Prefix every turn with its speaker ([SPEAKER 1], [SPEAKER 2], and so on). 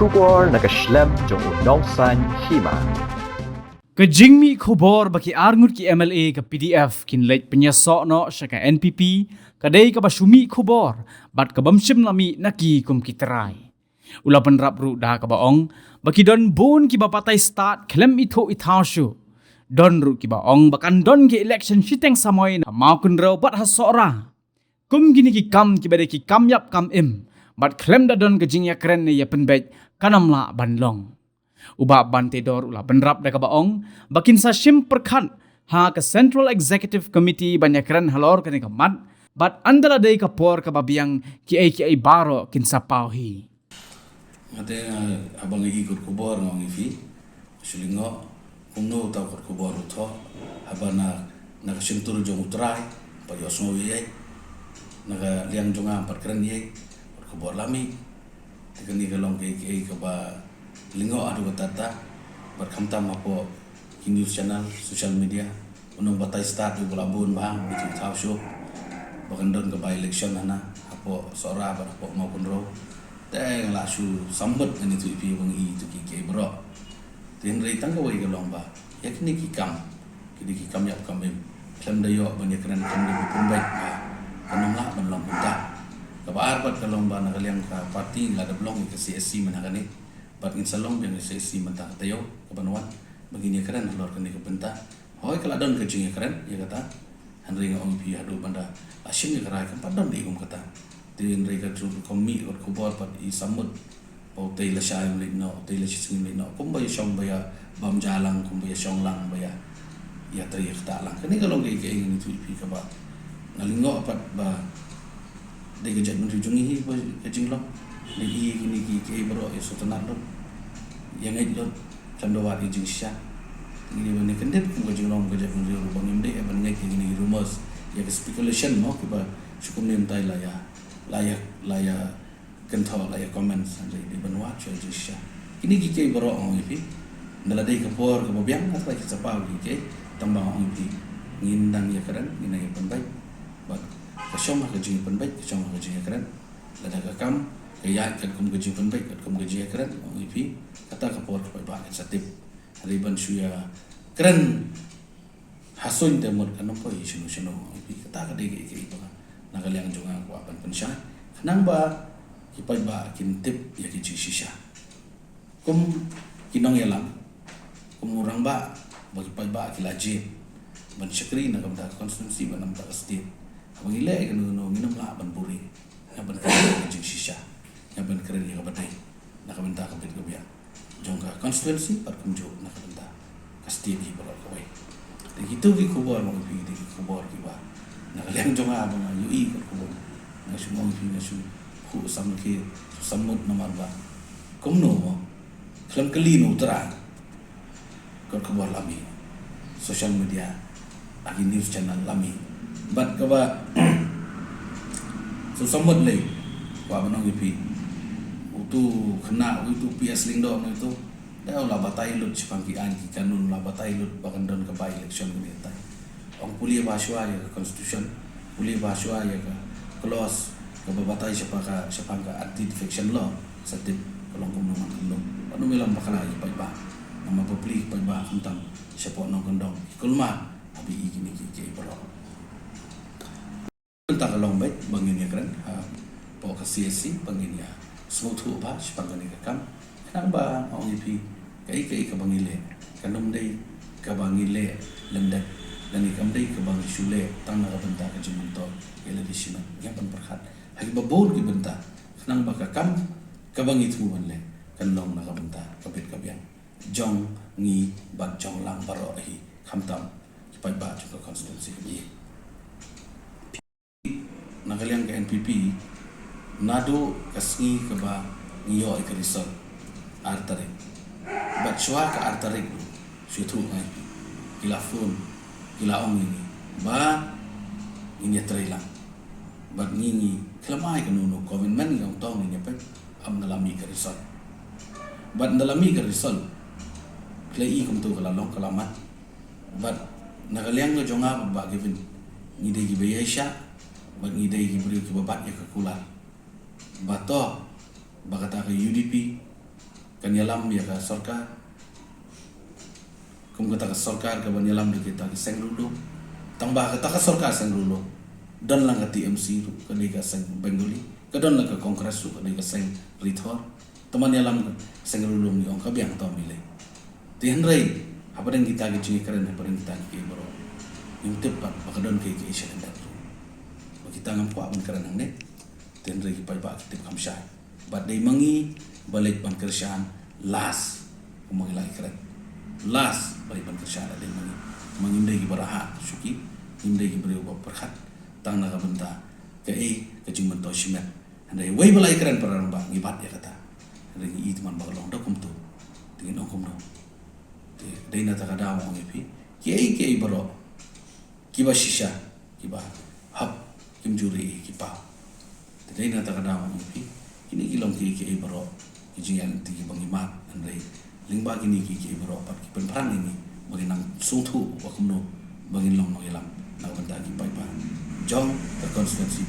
[SPEAKER 1] kubor nakaslem jong unongsan hima.
[SPEAKER 2] Kajingmi khobor baki arngut ki MLA ka PDF kin leit penyasok no syaka NPP kadai ka basumi khobor bat ka bamsim lami naki kum kiterai. Ula penrap ru dah ka baong baki don bon ki bapatai start klem itho ithashu. Don ru ki baong bakan don ki election shiteng samoy na mau kun raw bat hasora. Kum gini ki kam ki bade ki kam yap kam im bat klem da don kajing ya keren ne ya penbet kanam la banlong. Uba bante dor ula penrap da kabaong bakin sa sim perkhan ha ke Central Executive Committee banyak keren halor kene kamat bat andala dei kapor ka babiang ki ai baro kin sa pauhi
[SPEAKER 3] Mate abang ikut kubor ngong ifi sulingo kumno ta kot kubor utho habana na kasintur jong utrai pa yosmo ye naga liang jonga par keren ye kubor lami tekeni galong ke ka ba lingo adu batata berkamtam apo news channel social media unong batay start yu bulabun bang bitu tau show bakandon ke by election ana apo sora bar apo mau kunro teng la su sambut ngani tu ipi bangi tu ki bro tin rei tang ka wai galong ba yakni ki kam yap kam em klam dayo banyak keren kam de pun baik ba kanong la ban long punta ka ba arbat kalong ba na kaliang ka party la da blong ke CSC manakani Bat insalong yang sesi mentah tayo kebanuan begini keren lor kene kebenta hoy kala don kecing keren ya kata Henry ngong pi adu banda asin ya kerai kan padon digum kata tin rega tru komi or kubor pat I samut pau tei la shay no tei la sing no kumbay syong baya bam jalang kumbay syong lang baya ya tei kata lang kene kalong ke ini tu pi ka ba ngalingo pat ba de ke jatun jungi hi kecing lo ni ini ki bro isu tenan lo yang ai lo cando wa jing sya ini bane kendet ku jing long kerja pun ru bang imde ban ngai ki ni rumors ya speculation mo ki ba sukum nim tai la ya kentho la ya comments ande di ban wa jing sya ini ki bro ong ipi ndala dei ka por ka bobiang ka ki sapa ki tambang ong ipi ngindang ya keren ngai pan bai ba ka shoma ka jing pan bai ka shoma ka jing keren la da ka kam kaya kan kum gaji pun baik kum gaji keren ong ipi kata kapor pai ba satip riban suya keren hasun temur kan po isu ong ipi kata ka dege ke ba nagaliang jonga ko apan pensya nang ba kipai ba kintip ya ki shisha kum kinong yalam kum urang ba kipai ba kilaji ban syakri na kam ta konstitusi ban nam ta state abang ile kan no minum la ban puri ban ki shisha yang ben keren yang badai nak benta ka bit gobia jongka constituency par kumjo nak benta kasti di par kawai de gitu ki kubor mo pi de kubor ki ba nak leng jonga ba ui ka kubor na sumo pi na su khu sam ki samut namar ba kumno mo klam kali no tra ka kubor lami social media agi news channel lami bat ka ba so samut le wa banong pi tu kena itu PS lingdo itu dah lah batai lut sepangkian ki kanun lah batai lut bahkan don ke by election ni tai ong kuliah bahasa ya ke constitution kuliah bahasa ya ke clause ke batai sepangka anti defection law setip kalau kumno kumno anu melam bakala ya pai ba nama publik pai ba hentam sepok nong kendong kulma abi igini ki bro entah kalau baik bangin ya keren po ka CSC bangin ya semua tu apa sepanggan ni kam kenapa orang ipi kai ka bangile kanum dei ka bangile lendak dan ikam dei ka bang sule tang na benta ka jimunto ele di sina yang pan perkhat hagi babon ki benta kenang ba ka kam ka bang itu le kan long na ka benta ka bit ka biang jong ngi bat jong lang baro hi khamtam pai ba ka constituency ni nakaliang ka NPP nado kasngi ke ba ngiyo ke result artarik bat shwa ka artarik syutu ngai kila phone kila ong ini ba ini trailang bat ngingi klamai ka nuno government yang tong ini pe am nalami ke result bat nalami ke result klei kum tu kala long kalamat bat nagaliang no jonga ba given ngide gi bayasha bat ngide gi beri ke babat ya ke kula bato bakata ke UDP kanyalam ya ka sarkar kum kata ka sarkar ka banyalam de kita ka seng dulu tambah kata ka sarkar seng dulu dan lang ka TMC ru ka ka seng Bengali ka dan lang ka kongres ru ka ka seng Rithor teman yalam seng dulu ni ong ka biang ta mile tihan rai apa yang kita ke keren apa yang kita ke bro yung tepat maka don ke isya ndak ru kita ngam kwa ban keren ne tihan rai ki pai ba kita kam syai bad dai mangi balik ban kerjaan las umangi lagi keren las balik ban kerjaan ada mangi mengindai baraha syuki indai beri ubah perhat tang naga benta ke ke jing mento shimet andai wei balai keren perang ba ngibat ya kata ring i teman bagalong dokum tu tingin okum do dai na taka dawo ngi ke baro kiba shisha kiba hap kim juri kipa dai na taka dawo ngi ini ilong ke baro kijingan tigi bangimat andai lingba kini ki baro pat ki perang ini baginang sungtu wakumno bagin long no ilam na banta ki pai pa jong the constituency